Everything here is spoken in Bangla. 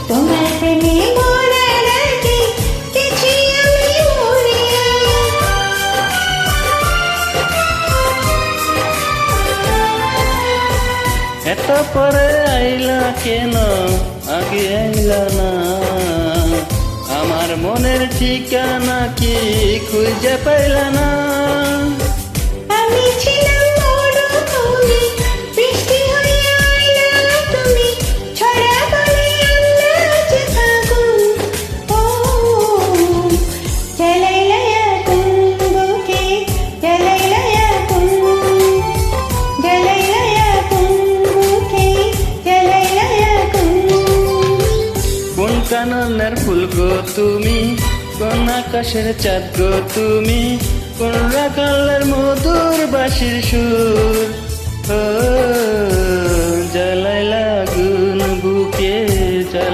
তোমার প্রেমে মরার আগে গেছি আমি মরিয়া। এত পরে আইলা কেন, আগে আইলা না? আমার মনের ঠিকানা কি খুঁজে পাইলা না? আমি ছিলাম মরুভূমি, বৃষ্টি হয়ে আইলা তুমি, ছড়া বলে আনলা যে ফাগুন। ও জ্বালাইলা আগুন বুকে, জ্বালাইলা আগুন, জ্বালাইলা আগুন বুকে, জ্বালাইলা আগুন। কোন কাননের ফুল গো তুমি, কোন আকাশের চাঁদ গো তুমি, কোন রাখালের মধুর বাঁশির সুর। ও জ্বালাইলা আগুন।